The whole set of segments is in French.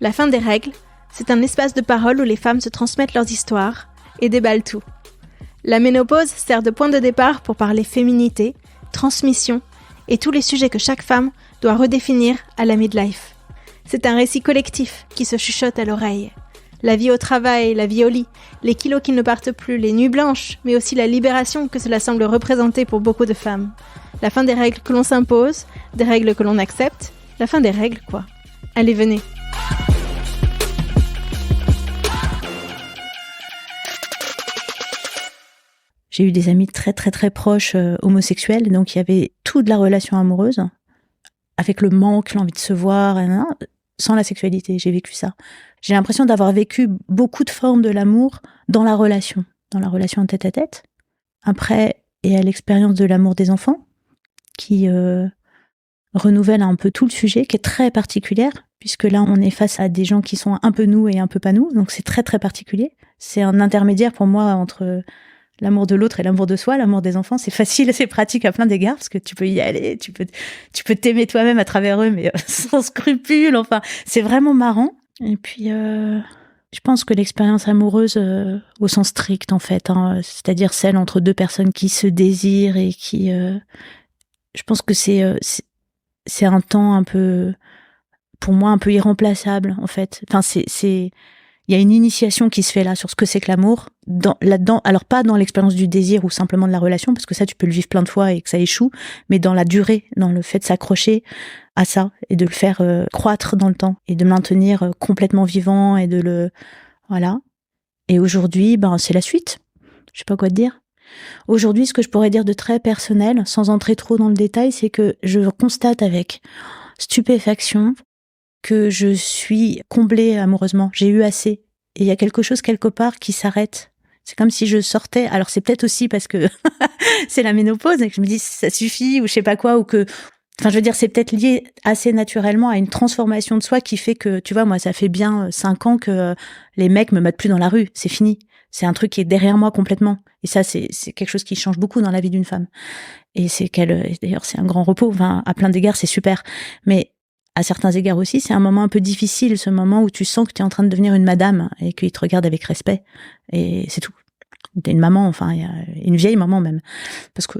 La fin des règles, c'est un espace de parole où les femmes se transmettent leurs histoires et déballent tout. La ménopause sert de point de départ pour parler féminité, transmission et tous les sujets que chaque femme doit redéfinir à la midlife. C'est un récit collectif qui se chuchote à l'oreille. La vie au travail, la vie au lit, les kilos qui ne partent plus, les nuits blanches, mais aussi la libération que cela semble représenter pour beaucoup de femmes. La fin des règles que l'on s'impose, des règles que l'on accepte, la fin des règles quoi. Allez, venez. J'ai eu des amis très très très proches homosexuels, donc il y avait toute la relation amoureuse, avec le manque, l'envie de se voir, sans la sexualité, j'ai vécu ça. J'ai l'impression d'avoir vécu beaucoup de formes de l'amour dans la relation en tête-à-tête. Après, il y a l'expérience de l'amour des enfants, qui renouvelle un peu tout le sujet, qui est très particulière, puisque là, on est face à des gens qui sont un peu nous et un peu pas nous, donc c'est très très particulier. C'est un intermédiaire pour moi entre l'amour de l'autre et l'amour de soi. L'amour des enfants, c'est facile, c'est pratique à plein d'égards, parce que tu peux y aller, tu peux t'aimer toi-même à travers eux, mais sans scrupule, enfin, c'est vraiment marrant. Et puis, je pense que l'expérience amoureuse, au sens strict, en fait, c'est-à-dire celle entre deux personnes qui se désirent et qui... je pense que c'est un temps un peu, pour moi, un peu irremplaçable, en fait. Enfin, il y a une initiation qui se fait là sur ce que c'est que l'amour, là-dedans, alors pas dans l'expérience du désir ou simplement de la relation, parce que ça, tu peux le vivre plein de fois et que ça échoue, mais dans la durée, dans le fait de s'accrocher à ça et de le faire croître dans le temps et de le maintenir complètement vivant et de le... Voilà. Et aujourd'hui, c'est la suite. Je sais pas quoi te dire. Aujourd'hui, ce que je pourrais dire de très personnel, sans entrer trop dans le détail, c'est que je constate avec stupéfaction que je suis comblée amoureusement. J'ai eu assez. Et il y a quelque chose quelque part qui s'arrête. C'est comme si je sortais. Alors c'est peut-être aussi parce que c'est la ménopause et que je me dis ça suffit ou je sais pas quoi, ou que... Enfin, je veux dire, c'est peut-être lié assez naturellement à une transformation de soi qui fait que, tu vois, moi, ça fait bien 5 ans que les mecs me mettent plus dans la rue. C'est fini. C'est un truc qui est derrière moi complètement. Et ça, c'est quelque chose qui change beaucoup dans la vie d'une femme. Et d'ailleurs, c'est un grand repos. Enfin, à plein d'égards, c'est super. Mais à certains égards aussi, c'est un moment un peu difficile, ce moment où tu sens que tu es en train de devenir une madame et qu'il te regarde avec respect. Et c'est tout. T'es une maman, enfin, il y a une vieille maman même. Parce que,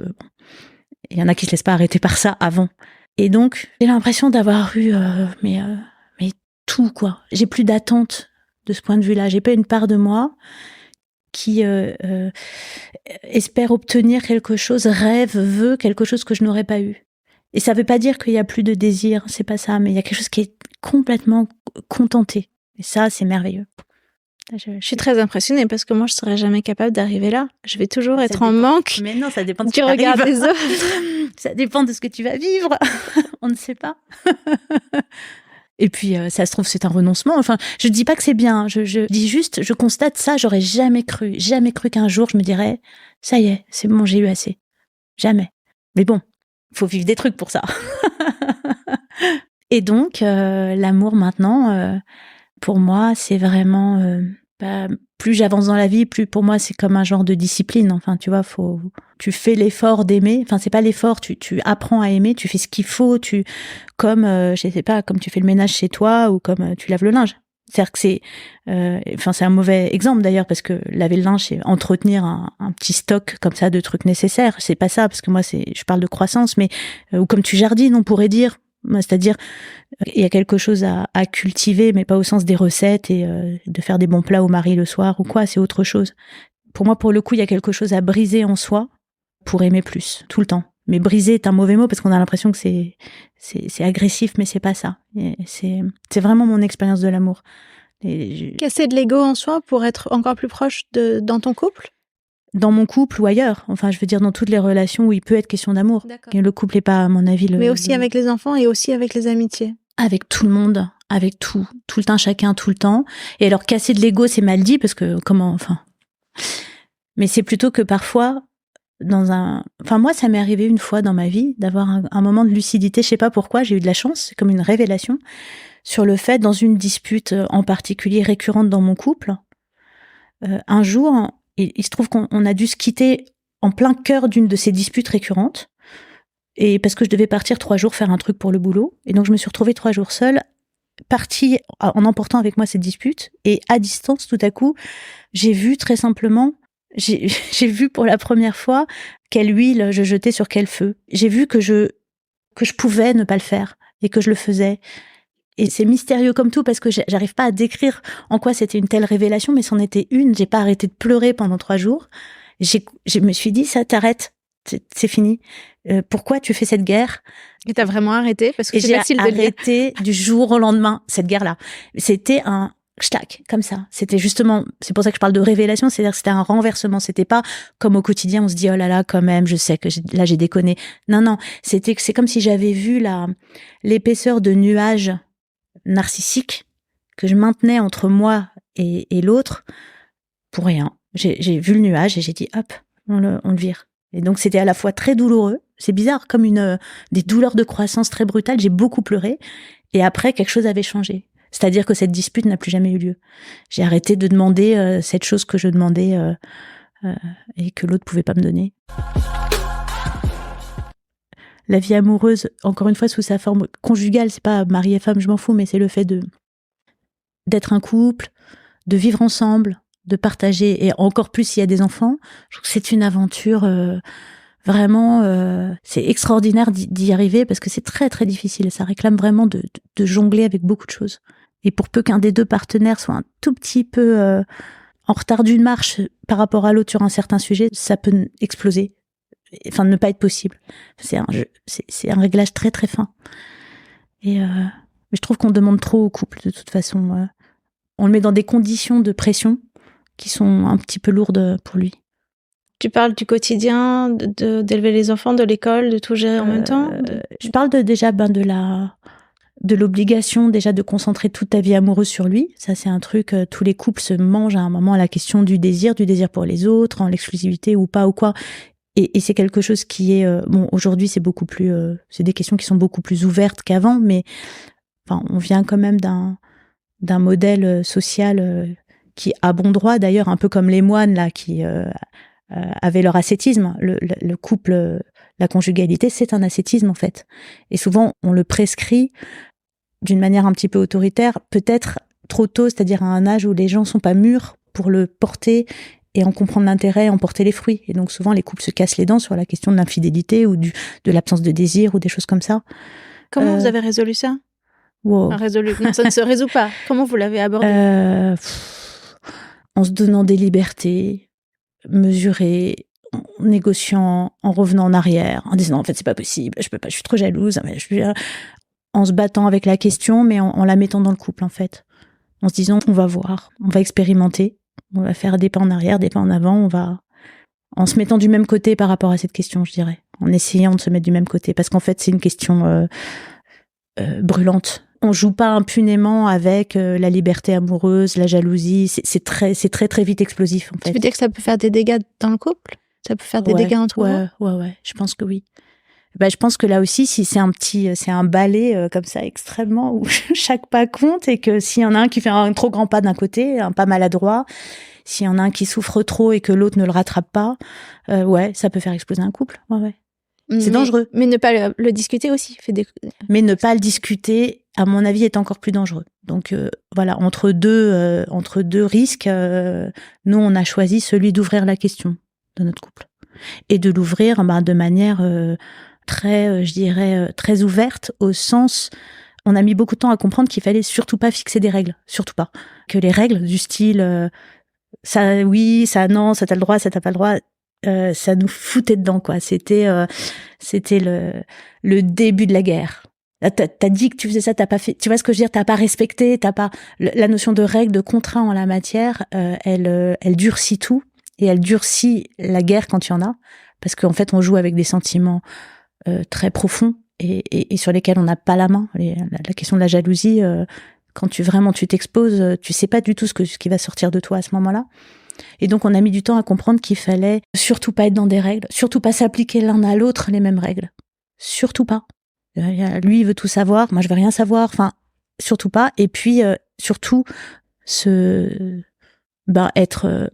il y en a qui se laissent pas arrêter par ça avant. Et donc, j'ai l'impression d'avoir eu, mais tout, quoi. J'ai plus d'attente de ce point de vue-là. J'ai pas une part de moi qui espère obtenir quelque chose, rêve, veut quelque chose que je n'aurais pas eu. Et ça veut pas dire qu'il y a plus de désir, c'est pas ça, mais il y a quelque chose qui est complètement contenté. Et ça, c'est merveilleux. Je suis très impressionnée parce que moi, je serais jamais capable d'arriver là. Je vais toujours être en manque. Mais non, ça dépend de ce du regard des autres. Ça dépend de ce que tu vas vivre. On ne sait pas. Et puis, ça se trouve, c'est un renoncement. Enfin, je dis pas que c'est bien. Je dis juste, je constate ça. J'aurais jamais cru qu'un jour, je me dirais, ça y est, c'est bon, j'ai eu assez. Jamais. Mais bon, faut vivre des trucs pour ça. Et donc, l'amour maintenant, pour moi, c'est vraiment... plus j'avance dans la vie, plus pour moi, c'est comme un genre de discipline. Enfin, tu vois, tu fais l'effort d'aimer. Enfin, c'est pas l'effort, tu apprends à aimer, tu fais ce qu'il faut, comme, je sais pas, comme tu fais le ménage chez toi ou comme tu laves le linge. C'est-à-dire que c'est un mauvais exemple d'ailleurs, parce que laver le linge, c'est entretenir un petit stock comme ça de trucs nécessaires. C'est pas ça, parce que moi, je parle de croissance, mais, ou comme tu jardines, on pourrait dire. C'est-à-dire, il y a quelque chose à cultiver, mais pas au sens des recettes et de faire des bons plats au mari le soir ou quoi, c'est autre chose. Pour moi, pour le coup, il y a quelque chose à briser en soi pour aimer plus, tout le temps. Mais briser est un mauvais mot parce qu'on a l'impression que c'est agressif, mais c'est pas ça. Et c'est vraiment mon expérience de l'amour. Casser de l'ego en soi pour être encore plus proche dans ton couple ? Dans mon couple ou ailleurs. Enfin, je veux dire, dans toutes les relations où il peut être question d'amour. D'accord. Et le couple n'est pas, à mon avis, mais aussi avec les enfants et aussi avec les amitiés. Avec tout le monde, avec tout le temps, chacun, tout le temps. Et alors, casser de l'ego, c'est mal dit, parce que, mais c'est plutôt que parfois, moi, ça m'est arrivé une fois dans ma vie d'avoir un moment de lucidité, je sais pas pourquoi, j'ai eu de la chance, c'est comme une révélation, sur le fait, dans une dispute en particulier récurrente dans mon couple, un jour, Et il se trouve qu'on a dû se quitter en plein cœur d'une de ces disputes récurrentes. Et parce que je devais partir 3 jours faire un truc pour le boulot. Et donc, je me suis retrouvée 3 jours seule, partie en emportant avec moi cette dispute. Et à distance, tout à coup, j'ai vu très simplement, j'ai vu pour la première fois quelle huile je jetais sur quel feu. J'ai vu que je pouvais ne pas le faire et que je le faisais. Et c'est mystérieux comme tout parce que j'arrive pas à décrire en quoi c'était une telle révélation, mais c'en était une. J'ai pas arrêté de pleurer pendant 3 jours. Je me suis dit, ça, t'arrêtes. C'est fini. Pourquoi tu fais cette guerre? Et t'as vraiment arrêté? Parce que c'est facile de le dire. J'ai arrêté du jour au lendemain, cette guerre-là. C'était un ch'tac, comme ça. C'était justement, c'est pour ça que je parle de révélation, c'est-à-dire que c'était un renversement. C'était pas comme au quotidien, on se dit, oh là là, quand même, je sais que là, j'ai déconné. Non, c'est comme si j'avais vu l'épaisseur de nuages narcissiques que je maintenais entre moi et l'autre pour rien. J'ai vu le nuage et j'ai dit, hop, on le vire. Et donc, c'était à la fois très douloureux. C'est bizarre, comme des douleurs de croissance très brutales. J'ai beaucoup pleuré. Et après, quelque chose avait changé. C'est-à-dire que cette dispute n'a plus jamais eu lieu. J'ai arrêté de demander cette chose que je demandais et que l'autre pouvait pas me donner. La vie amoureuse, encore une fois, sous sa forme conjugale, c'est pas mari et femme, je m'en fous, mais c'est le fait d'être un couple, de vivre ensemble, de partager, et encore plus s'il y a des enfants. Je trouve que c'est une aventure vraiment, c'est extraordinaire d'y arriver parce que c'est très très difficile et ça réclame vraiment de jongler avec beaucoup de choses. Et pour peu qu'un des deux partenaires soit un tout petit peu en retard d'une marche par rapport à l'autre sur un certain sujet, ça peut exploser, enfin ne pas être possible. C'est un réglage très très fin. Et je trouve qu'on demande trop au couple de toute façon. On le met dans des conditions de pression qui sont un petit peu lourdes pour lui. Tu parles du quotidien, d'élever les enfants, de l'école, de tout gérer en même temps? Je parle déjà de l'obligation déjà de concentrer toute ta vie amoureuse sur lui. Ça, c'est un truc, tous les couples se mangent à un moment à la question du désir pour les autres, en l'exclusivité ou pas ou quoi. Et c'est quelque chose qui est... bon, aujourd'hui, c'est beaucoup plus... c'est des questions qui sont beaucoup plus ouvertes qu'avant, mais enfin, on vient quand même d'un modèle social qui a bon droit, d'ailleurs, un peu comme les moines là qui avaient leur ascétisme. Le couple, la conjugalité, c'est un ascétisme en fait. Et souvent, on le prescrit d'une manière un petit peu autoritaire, peut-être trop tôt, c'est-à-dire à un âge où les gens sont pas mûrs pour le porter et en comprendre l'intérêt, en porter les fruits. Et donc souvent, les couples se cassent les dents sur la question de l'infidélité ou de l'absence de désir ou des choses comme ça. Comment vous avez résolu ça? Wow. Non, ça ne se résout pas. Comment vous l'avez abordé? En se donnant des libertés mesurées, en négociant, en revenant en arrière, en disant non, en fait c'est pas possible, je peux pas, je suis trop jalouse, en se battant avec la question, mais en la mettant dans le couple en fait, en se disant on va voir, on va expérimenter, on va faire des pas en arrière, des pas en avant, en se mettant du même côté par rapport à cette question, je dirais, en essayant de se mettre du même côté, parce qu'en fait c'est une question brûlante. On joue pas impunément avec la liberté amoureuse, la jalousie. C'est très très vite explosif en fait. Tu veux dire que ça peut faire des dégâts dans le couple? Ça peut faire des dégâts entre vous? Ouais. Je pense que oui. Je pense que là aussi, si c'est un balai comme ça extrêmement où chaque pas compte et que s'il y en a un qui fait un trop grand pas d'un côté, un pas maladroit, s'il y en a un qui souffre trop et que l'autre ne le rattrape pas, ça peut faire exploser un couple. Ouais. C'est dangereux. Mais ne pas le discuter aussi. Mais ne pas le discuter, à mon avis, est encore plus dangereux. Donc voilà, entre deux risques, nous, on a choisi celui d'ouvrir la question de notre couple. Et de l'ouvrir de manière très, je dirais, très ouverte, au sens... On a mis beaucoup de temps à comprendre qu'il fallait surtout pas fixer des règles. Surtout pas. Que les règles du style ça oui, ça non, ça t'as le droit, ça t'as pas le droit... ça nous foutait dedans, quoi. C'était le début de la guerre. Là, t'as dit que tu faisais ça, t'as pas fait. Tu vois ce que je veux dire? T'as pas respecté, t'as pas la notion de règle, de contraint en la matière. Elle durcit tout et elle durcit la guerre quand il y en a, parce qu'en fait, on joue avec des sentiments très profonds et sur lesquels on n'a pas la main. La question de la jalousie, quand tu t'exposes, tu sais pas du tout ce qui va sortir de toi à ce moment-là. Et donc, on a mis du temps à comprendre qu'il fallait surtout pas être dans des règles, surtout pas s'appliquer l'un à l'autre les mêmes règles. Surtout pas. Lui, il veut tout savoir, moi, je veux rien savoir. Enfin, surtout pas. Et puis, surtout, être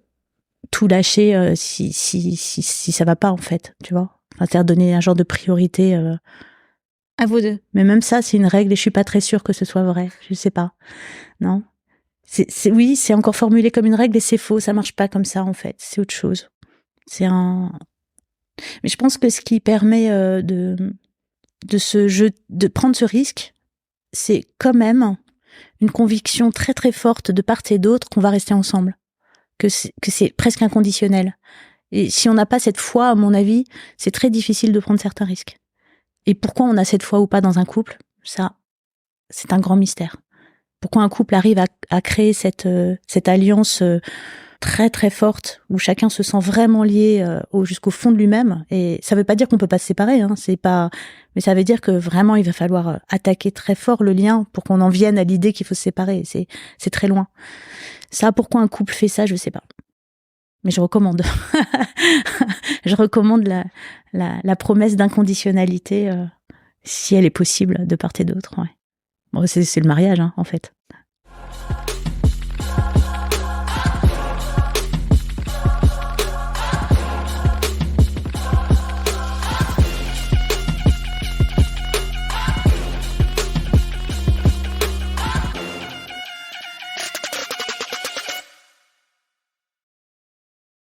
tout lâcher si ça va pas, en fait, tu vois. Enfin, c'est-à-dire donner un genre de priorité. À vous deux. Mais même ça, c'est une règle et je suis pas très sûre que ce soit vrai. Je sais pas. Non. Oui, c'est encore formulé comme une règle et c'est faux. Ça marche pas comme ça, en fait. C'est autre chose. Mais je pense que ce qui permet de prendre ce risque, c'est quand même une conviction très très forte de part et d'autre qu'on va rester ensemble, que c'est presque inconditionnel. Et si on n'a pas cette foi, à mon avis, c'est très difficile de prendre certains risques. Et pourquoi on a cette foi ou pas dans un couple, ça, c'est un grand mystère. Pourquoi un couple arrive à créer cette alliance très très forte où chacun se sent vraiment lié jusqu'au fond de lui-même. Et ça veut pas dire qu'on peut pas se séparer, hein, mais ça veut dire que vraiment il va falloir attaquer très fort le lien pour qu'on en vienne à l'idée qu'il faut se séparer. C'est très loin. Ça, pourquoi un couple fait ça, je sais pas. Mais je recommande. Je recommande la promesse d'inconditionnalité si elle est possible de part et d'autre. Ouais. Bon, c'est le mariage, hein, en fait.